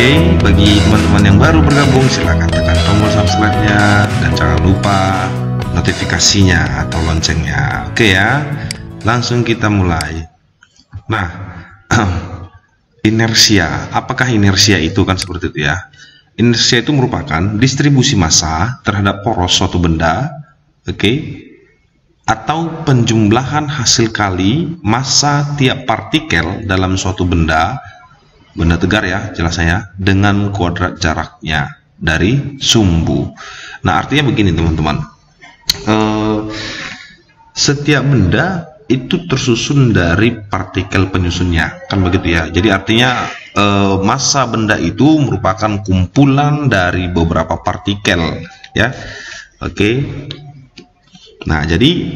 Oke, bagi teman-teman yang baru bergabung silahkan tekan tombol subscribe-nya dan jangan lupa notifikasinya atau loncengnya. Oke ya, langsung kita mulai. Nah, inersia, apakah inersia itu kan seperti itu ya? Inersia itu merupakan distribusi massa terhadap poros suatu benda, oke, atau penjumlahan hasil kali massa tiap partikel dalam suatu benda tegar ya, jelas saya, dengan kuadrat jaraknya dari sumbu. Nah, artinya begini teman-teman, setiap benda itu tersusun dari partikel penyusunnya, kan begitu ya. Jadi artinya massa benda itu merupakan kumpulan dari beberapa partikel ya. Oke. Nah, jadi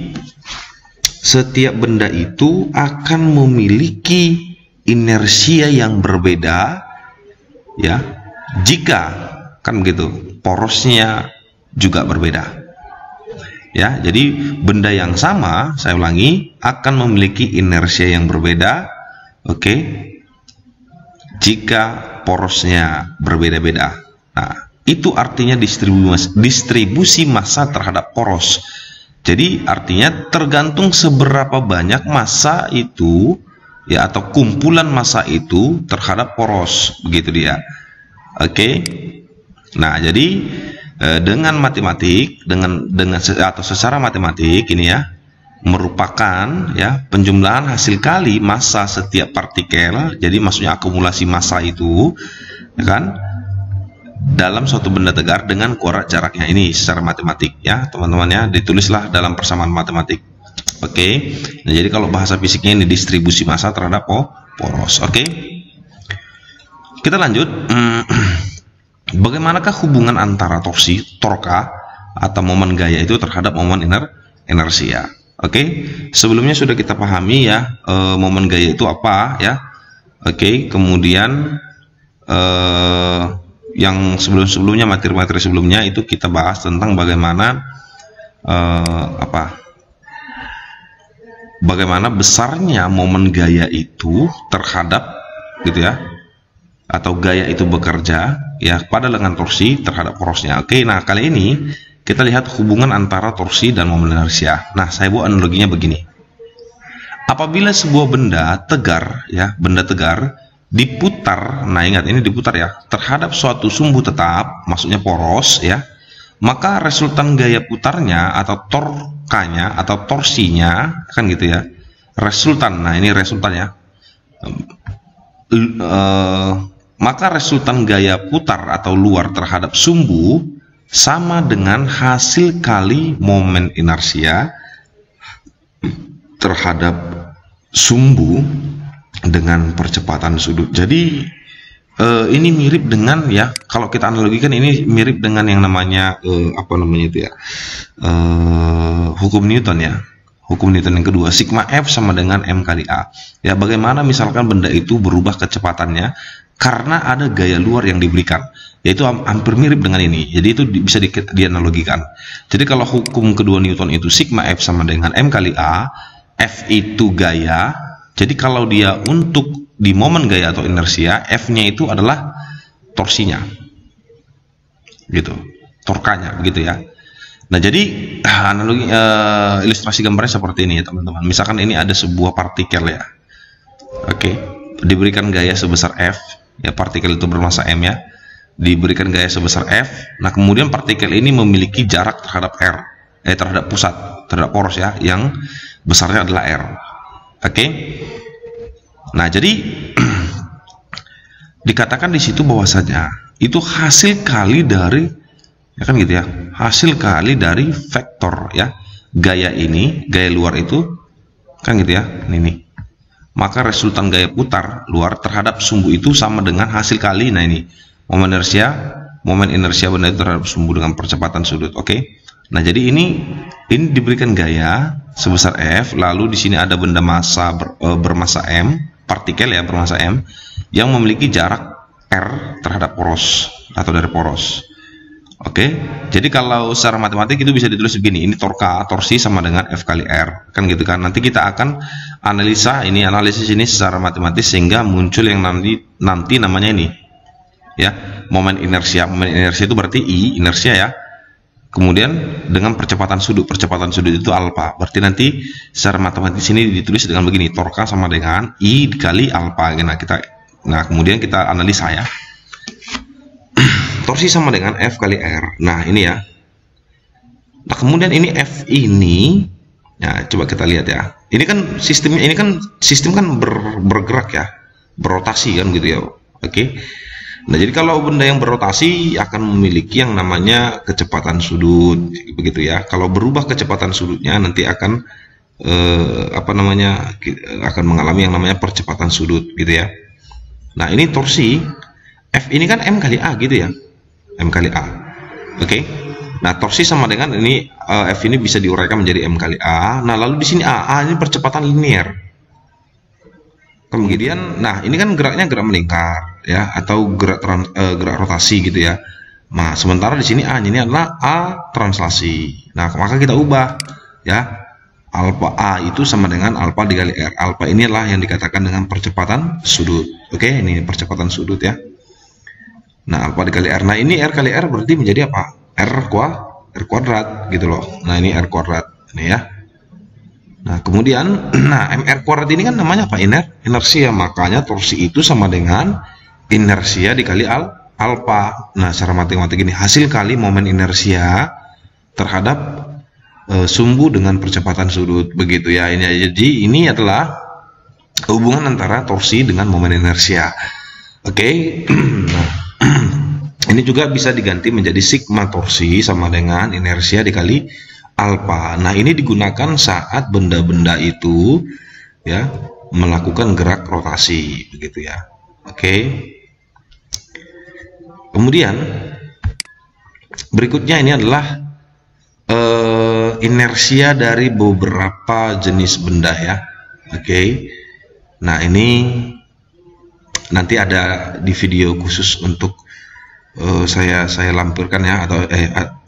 setiap benda itu akan memiliki inersia yang berbeda ya, jika kan begitu porosnya juga berbeda ya. Jadi benda yang sama, saya ulangi, akan memiliki inersia yang berbeda, oke, jika porosnya berbeda-beda. Nah, itu artinya distribusi massa terhadap poros. Jadi artinya tergantung seberapa banyak massa itu ya, atau kumpulan massa itu terhadap poros, begitu dia. Oke. Nah, jadi dengan matematik, dengan atau secara matematik ini ya, merupakan ya penjumlahan hasil kali massa setiap partikel. Jadi maksudnya akumulasi massa itu ya kan, dalam suatu benda tegar dengan kuadrat jaraknya. Ini secara matematik ya teman-teman ya, ditulislah dalam persamaan matematik. Oke. Nah, jadi kalau bahasa fisiknya ini distribusi massa terhadap poros. Oke. Kita lanjut. Bagaimanakah hubungan antara torsi, torka atau momen gaya itu terhadap momen inersia? Oke. Sebelumnya sudah kita pahami ya, momen gaya itu apa ya. Oke. Kemudian yang sebelumnya materi-materi sebelumnya itu kita bahas tentang bagaimana bagaimana besarnya momen gaya itu terhadap gitu ya, atau gaya itu bekerja ya pada lengan torsi terhadap porosnya. Oke, nah kali ini kita lihat hubungan antara torsi dan momen inersia. Nah, saya buat analoginya begini. Apabila sebuah benda tegar ya, benda tegar diputar, nah ingat ini diputar ya, terhadap suatu sumbu tetap, maksudnya poros ya, maka resultan gaya putarnya atau torkanya atau torsinya kan gitu ya, resultan. Nah, ini resultannya. Maka resultan gaya putar atau luar terhadap sumbu sama dengan hasil kali momen inersia terhadap sumbu dengan percepatan sudut. Jadi ini mirip dengan ya, kalau kita analogikan ini mirip dengan yang namanya apa namanya itu ya, hukum Newton ya, hukum Newton yang kedua, sigma F sama dengan M kali A ya. Bagaimana misalkan benda itu berubah kecepatannya karena ada gaya luar yang diberikan, yaitu hampir mirip dengan ini. Jadi itu bisa dianalogikan. Jadi kalau hukum kedua Newton itu sigma F sama dengan M kali A, F itu gaya. Jadi kalau dia untuk di momen gaya atau inersia, F-nya itu adalah torsinya, gitu, torkanya, begitu ya. Nah, jadi analogi ilustrasi gambarnya seperti ini ya teman-teman. Misalkan ini ada sebuah partikel ya, oke, diberikan gaya sebesar F, ya partikel itu bermassa M ya, diberikan gaya sebesar F. Nah, kemudian partikel ini memiliki jarak terhadap R, terhadap pusat, terhadap poros ya, yang besarnya adalah R. Oke. Nah, jadi dikatakan di situ bahwasanya itu hasil kali dari ya kan gitu ya, hasil kali dari vektor ya, gaya ini, gaya luar itu kan gitu ya, ini. Maka resultan gaya putar luar terhadap sumbu itu sama dengan hasil kali, nah ini momen inersia benda itu terhadap sumbu dengan percepatan sudut. Oke. Nah, jadi ini diberikan gaya sebesar F, lalu di sini ada benda massa bermassa M, partikel ya bermassa M, yang memiliki jarak R terhadap poros atau dari poros. Oke, jadi kalau secara matematik itu bisa ditulis begini, ini torsi sama dengan F kali R, kan gitu kan. Nanti kita akan analisis ini secara matematis sehingga muncul yang nanti namanya ini ya. Momen inersia itu berarti I, inersia ya. Kemudian dengan percepatan sudut itu alfa. Berarti nanti secara matematis ini ditulis dengan begini, torka sama dengan I dikali alfa. Nah, kemudian kita analisa ya. Torsi sama dengan F kali R. Nah, ini ya. Nah, kemudian ini F ini, nah coba kita lihat ya. Ini kan sistem kan bergerak ya, berotasi kan gitu ya. Oke. Nah, jadi kalau benda yang berotasi akan memiliki yang namanya kecepatan sudut, begitu ya. Kalau berubah kecepatan sudutnya nanti akan akan mengalami yang namanya percepatan sudut, gitu ya. Nah, ini torsi F ini kan M kali A gitu ya, M kali A. Oke. Nah, torsi sama dengan ini F ini bisa diuraikan menjadi M kali A. Nah, lalu di sini A ini percepatan linear. Kemudian, nah ini kan geraknya gerak melingkar ya, atau gerak rotasi gitu ya. Nah, sementara di sini A ini adalah A translasi. Nah, maka kita ubah ya, alfa A itu sama dengan alfa dikali R. Alfa ini adalah yang dikatakan dengan percepatan sudut. Oke, ini percepatan sudut ya. Nah, alfa dikali R. Nah, ini R kali R berarti menjadi apa? R kuadrat gitu loh. Nah, ini R kuadrat ini ya. Nah, kemudian, nah MR kuadrat ini kan namanya apa? Inersia. Makanya torsi itu sama dengan inersia dikali alfa. Nah, secara matematik ini hasil kali momen inersia terhadap sumbu dengan percepatan sudut, begitu ya. Jadi ini adalah hubungan antara torsi dengan momen inersia. Oke. Nah, ini juga bisa diganti menjadi sigma torsi sama dengan inersia dikali alfa. Nah, ini digunakan saat benda-benda itu ya melakukan gerak rotasi, begitu ya. Oke. Kemudian berikutnya ini adalah inersia dari beberapa jenis benda ya. Oke. Nah, ini nanti ada di video khusus untuk saya lampirkan ya, atau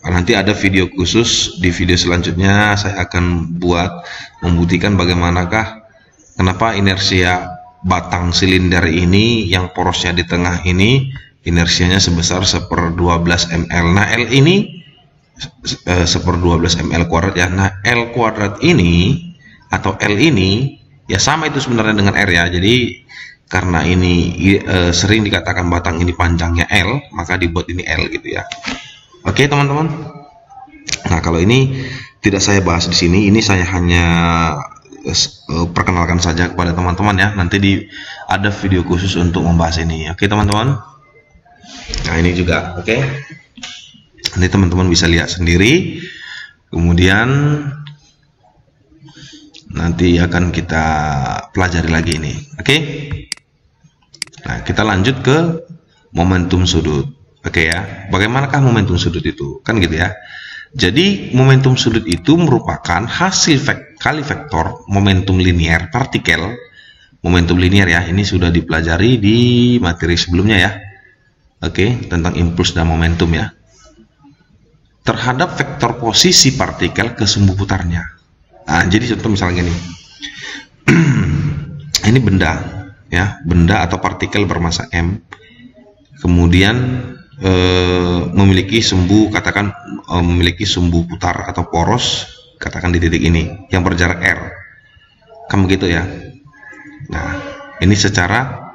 nanti ada video khusus di video selanjutnya. Saya akan buat membuktikan bagaimanakah kenapa inersia batang silinder ini yang porosnya di tengah ini inersianya sebesar 1/12 ml. Nah, L ini 1/12 ml kuadrat ya. Nah, L kuadrat ini atau L ini ya sama itu sebenarnya dengan R ya. Jadi karena ini sering dikatakan batang ini panjangnya L, maka dibuat ini L gitu ya. Oke, teman-teman. Nah, kalau ini tidak saya bahas di sini, ini saya hanya perkenalkan saja kepada teman-teman ya. Nanti ada video khusus untuk membahas ini. Oke, teman-teman. Nah, ini juga oke. Nanti teman-teman bisa lihat sendiri. Kemudian nanti akan kita pelajari lagi ini. Oke. Nah, kita lanjut ke momentum sudut. Oke ya. Bagaimanakah momentum sudut itu? Kan gitu ya. Jadi momentum sudut itu merupakan hasil kali vektor momentum linear partikel. Momentum linear ya. Ini sudah dipelajari di materi sebelumnya ya. Oke, tentang impuls dan momentum ya. Terhadap vektor posisi partikel ke sumbu putarnya. Nah, jadi contoh misalnya gini. Ini benda ya, benda atau partikel bermassa m, kemudian memiliki sumbu, katakan memiliki sumbu putar atau poros, katakan di titik ini yang berjarak r, kan begitu ya. Nah, ini secara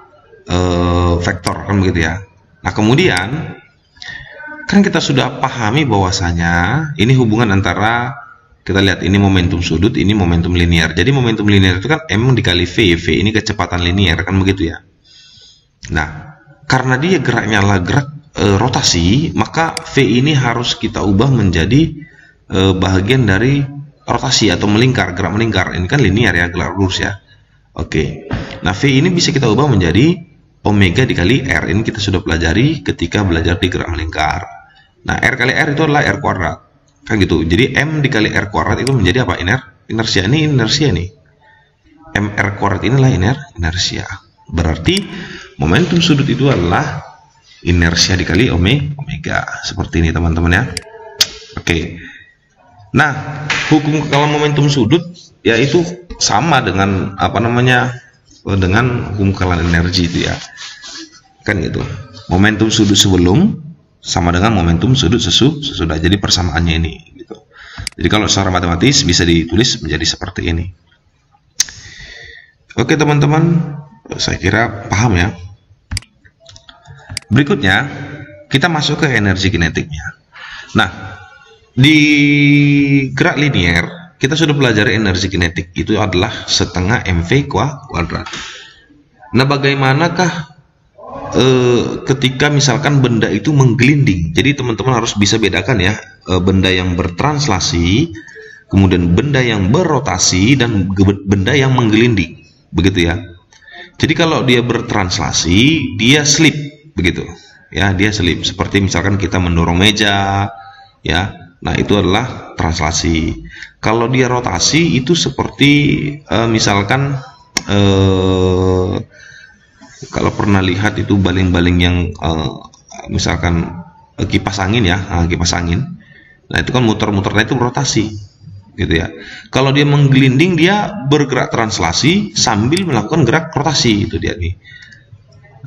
vektor kan begitu ya. Nah, kemudian kan kita sudah pahami bahwasanya ini hubungan antara, kita lihat ini momentum sudut, ini momentum linear. Jadi momentum linear itu kan M dikali V. V ini kecepatan linear kan begitu ya. Nah, karena dia geraknya adalah gerak rotasi, maka V ini harus kita ubah menjadi bahagian dari rotasi atau melingkar, gerak melingkar. Ini kan linear ya, gerak lurus ya. Oke. Nah, V ini bisa kita ubah menjadi omega dikali R. Ini kita sudah pelajari ketika belajar di gerak melingkar. Nah, R kali R itu adalah R kuadrat. Kan gitu. Jadi M dikali R kuadrat itu menjadi apa? Inersia. Ini inersia nih. MR kuadrat inilah inersia. Berarti momentum sudut itu adalah inersia dikali omega. Seperti ini teman-teman ya. Oke. Nah, hukum kalau momentum sudut yaitu sama dengan apa namanya? Dengan hukum kekalahan energi itu ya. Kan gitu. momentum sudut sebelum sama dengan momentum sudut sesudah. Jadi persamaannya ini gitu. Jadi kalau secara matematis bisa ditulis menjadi seperti ini. Oke teman-teman, saya kira paham ya. Berikutnya kita masuk ke energi kinetiknya. Nah, di gerak linier kita sudah pelajari energi kinetik itu adalah setengah mv kuadrat. Nah, bagaimanakah ketika misalkan benda itu menggelinding? Jadi teman-teman harus bisa bedakan ya, benda yang bertranslasi, kemudian benda yang berrotasi, dan benda yang menggelinding. Begitu ya. Jadi kalau dia bertranslasi, dia slip begitu. Ya, dia slip. Seperti misalkan kita mendorong meja, ya. Nah, itu adalah translasi. Kalau dia rotasi itu seperti misalkan kalau pernah lihat itu baling-baling yang misalkan kipas angin ya, kipas angin. Nah, itu kan muter-muternya itu rotasi. Gitu ya. Kalau dia menggelinding, dia bergerak translasi sambil melakukan gerak rotasi, itu dia nih.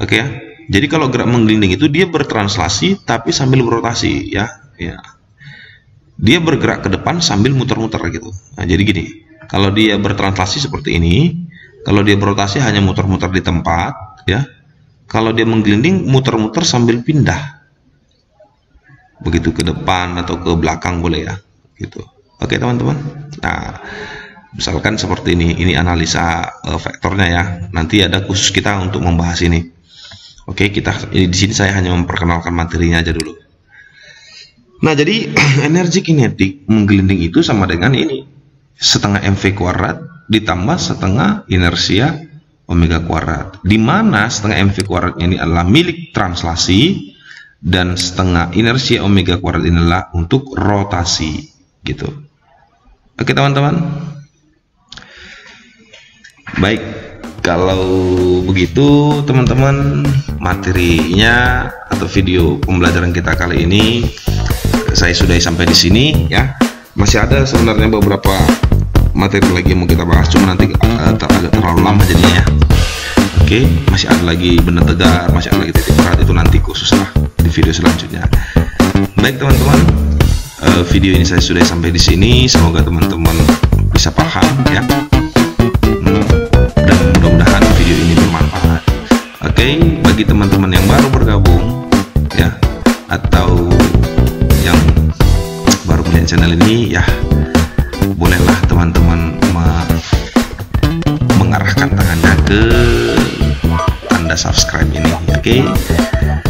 Oke ya. Jadi kalau gerak menggelinding itu dia bertranslasi tapi sambil berotasi ya. Ya. Dia bergerak ke depan sambil muter-muter gitu. Nah, jadi gini. Kalau dia bertranslasi seperti ini, kalau dia berotasi hanya muter-muter di tempat ya. Kalau dia menggelinding muter-muter sambil pindah. Begitu ke depan atau ke belakang boleh ya. Gitu. Oke teman-teman, nah misalkan seperti ini analisa vektornya ya. Nanti ada khusus kita untuk membahas ini. Oke, di sini saya hanya memperkenalkan materinya aja dulu. Nah, jadi energi kinetik menggelinding itu sama dengan ini, setengah mv kuadrat ditambah setengah inersia omega kuadrat. Di mana setengah mv kuadratnya ini adalah milik translasi dan setengah inersia omega kuadrat ini adalah untuk rotasi, gitu. Oke teman-teman, baik, kalau begitu teman-teman, materinya atau video pembelajaran kita kali ini saya sudah sampai di sini ya. Masih ada sebenarnya beberapa materi lagi yang mau kita bahas, cuma nanti agak terlalu lama jadinya ya. Oke, masih ada lagi benda tegar, masih ada lagi titik berat, itu nanti khusus lah di video selanjutnya. Baik teman-teman, video ini saya sudah sampai di sini. Semoga teman-teman bisa paham ya, dan mudah-mudahan video ini bermanfaat. Oke, bagi teman-teman yang baru bergabung ya, atau yang baru melihat channel ini ya, bolehlah teman-teman mengarahkan tangannya ke tanda subscribe ini. Oke,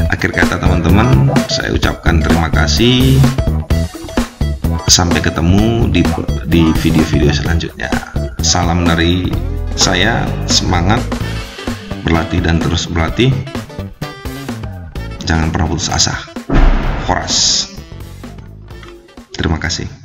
akhir kata teman-teman, saya ucapkan terima kasih. Sampai ketemu di video-video selanjutnya. Salam dari saya, semangat berlatih dan terus berlatih. Jangan pernah putus asa. Horas. Terima kasih.